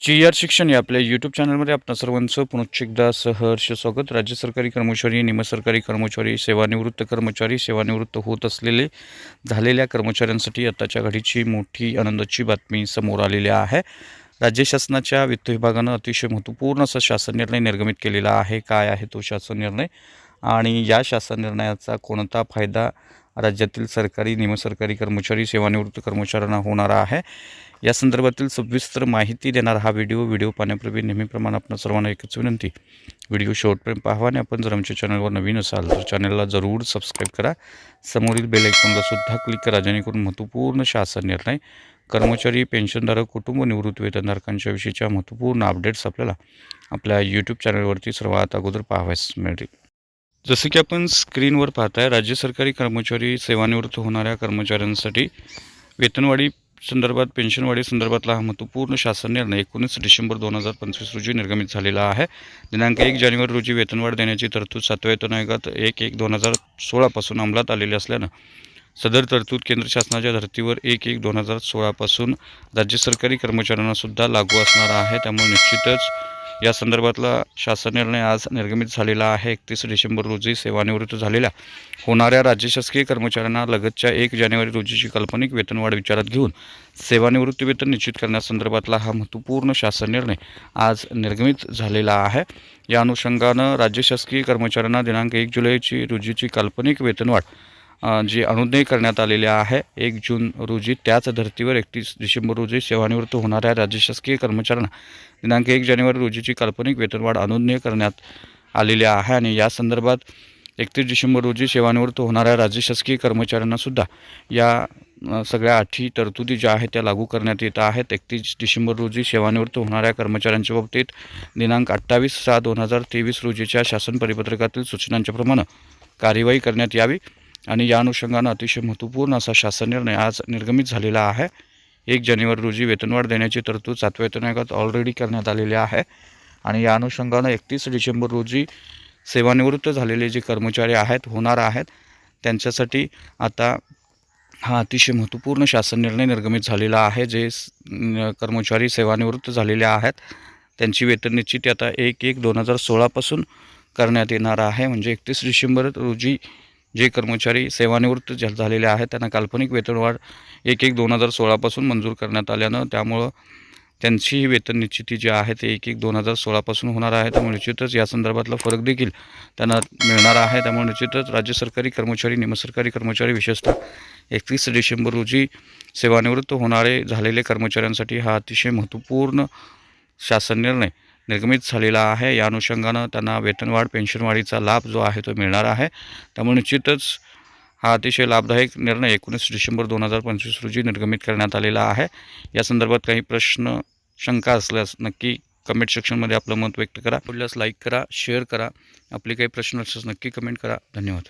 जी शिक्षण या आपल्या यूट्यूब चॅनलमध्ये आपणा सर्वांचं पुनश्च एकदा सहर्ष स्वागत। राज्य सरकारी कर्मचारी, निमसरकारी कर्मचारी, सेवानिवृत्त कर्मचारी, सेवानिवृत्त होत असलेले झालेल्या कर्मचाऱ्यांसाठी आताच्या घडीची मोठी आनंदाची बातमी समोर आलेली आहे। राज्य शासनाच्या वित्त विभागानं अतिशय महत्त्वपूर्ण असा शासन निर्णय निर्गमित केलेला आहे। काय आहे तो शासन निर्णय आणि या शासन निर्णयाचा कोणता फायदा राज्यातील सरकारी, निमसरकारी कर्मचारी, सेवानिवृत्त कर्मचाऱ्यांना होणार आहे, या संदर्भातील सविस्तर माहिती देणार हा व्हिडिओ पाहण्यापूर्वी नेहमीप्रमाणे आपण सर्वांना एकच विनंती, व्हिडिओ शेवटपर्यंत पाहावा आणि आपण जर आमच्या चॅनलवर नवीन असाल तर चॅनलला जरूर सबस्क्राईब करा, समोरील बेल आयकॉनला सुद्धा क्लिक करा, जेणेकरून महत्त्वपूर्ण शासन निर्णय, कर्मचारी, पेन्शनधारक, कुटुंब निवृत्त वेतनधारकांच्या विषयीच्या महत्त्वपूर्ण अपडेट्स आपल्याला आपल्या यूट्यूब चॅनलवरती सर्वात अगोदर पाहावयास मिळतील। जसे की आपण स्क्रीनवर पाहताय, राज्य सरकारी कर्मचारी, सेवानिवृत्त होणाऱ्या कर्मचाऱ्यांसाठी वेतनवाढी संदर्भात, पेन्शनवाढी संदर्भातला हा महत्त्वपूर्ण शासन निर्णय 19 डिसेंबर 2025 रोजी निर्गमित झालेला आहे। दिनांक 1 जानेवारी रोजी वेतनवाढ देण्याची तरतूद 7व्या वेतन आयोगात 1/1/2016 पासून अंमलात आलेली असल्यानं सदर तरतूद केंद्र शासनाच्या धर्तीवर 1/1/2016 पासून राज्य सरकारी कर्मचाऱ्यांना सुद्धा लागू असणार आहे। त्यामुळे निश्चितच या संदर्भातला शासन निर्णय आज निर्गमित झालेला आहे। 31 डिसेंबर रोजी सेवानिवृत्त झालेल्या होणाऱ्या राज्य शासकीय कर्मचाऱ्यांना लगतच्या 1 जानेवारी रोजीची काल्पनिक वेतनवाढ विचारात घेऊन सेवानिवृत्ती वेतन निश्चित करण्यासंदर्भातला हा महत्त्वपूर्ण शासन निर्णय आज निर्गमित झालेला आहे। या अनुषंगानं राज्य शासकीय कर्मचाऱ्यांना दिनांक 1 जुलै रोजीची काल्पनिक वेतनवाढ जी अनुज्ञेय करण्यात आलेली आहे 1 जून रोजी, त्याच धर्तीवर 31 डिसेंबर रोजी सेवानिवृत्त होणाऱ्या राज्य शासकीय कर्मचाऱ्यांना दिनांक 1 जानेवारी रोजीची काल्पनिक वेतनवाढ अनुज्ञेय करण्यात आलेली आहे। आणि या संदर्भात 31 डिसेंबर रोजी सेवानिवृत्त होणाऱ्या राज्य शासकीय कर्मचाऱ्यांना सुद्धा या सगळ्या अटी तरतुदी ज्या आहेत त्या लागू करण्यात येत आहेत। 31 डिसेंबर रोजी सेवानिवृत्त होणाऱ्या कर्मचाऱ्यांच्या बाबतीत दिनांक 28/6/2023 रोजीच्या शासन परिपत्रकातील सूचनांच्या प्रमाणे कार्यवाही करण्यात यावी आणि या अनुषंगानं अतिशय महत्त्वपूर्ण असा शासन निर्णय आज निर्गमित झालेला आहे। 1 जानेवारी रोजी वेतनवाढ देण्याची तरतूद 7व्या वेतन आयोगात ऑलरेडी करण्यात आलेली आहे आणि या अनुषंगानं 31 डिसेंबर रोजी सेवानिवृत्त झालेले जे कर्मचारी होणार आहेत त्यांच्यासाठी आता हा अतिशय महत्त्वपूर्ण शासन निर्णय निर्गमित झालेला आहे। जे कर्मचारी सेवानिवृत्त झालेले आहेत त्यांची वेतन निश्चिती आता 1/1/2016 पासून करण्यात येणार आहे। म्हणजे 31 डिसेंबर रोजी जे कर्मचारी सेवानिवृत्त झालेले आहेत त्यांना काल्पनिक वेतनवाढ 1/1/2016 पासून मंजूर करण्यात आल्यानं त्यामुळं त्यांची वेतन निश्चिती जी आहे ते 1/1/2016 पासून होणार आहे। त्यामुळे निश्चितच या संदर्भातला फरक देखील त्यांना मिळणार आहे। त्यामुळे निश्चितच राज्य सरकारी कर्मचारी, निमसरकारी कर्मचारी, विशेषतः 31 डिसेंबर रोजी सेवानिवृत्त होणारे झालेले कर्मचाऱ्यांसाठी हा अतिशय महत्त्वपूर्ण शासन निर्णय निर्गमित झालेला आहे। या अनुषंगानं त्यांना वेतनवाढ, पेन्शनवाढीचा लाभ जो आहे तो मिळणार आहे। त्यामुळे निश्चितच हा अतिशय लाभदायक निर्णय 19 डिसेंबर 2025 रोजी निर्गमित करण्यात आलेला आहे। या संदर्भात काही प्रश्न, शंका असल्यास नक्की कमेंट सेक्शनमध्ये आपलं मत व्यक्त करा, आवडल्यास लाईक करा, शेअर करा, आपले काही प्रश्न असल्यास नक्की कमेंट करा। धन्यवाद।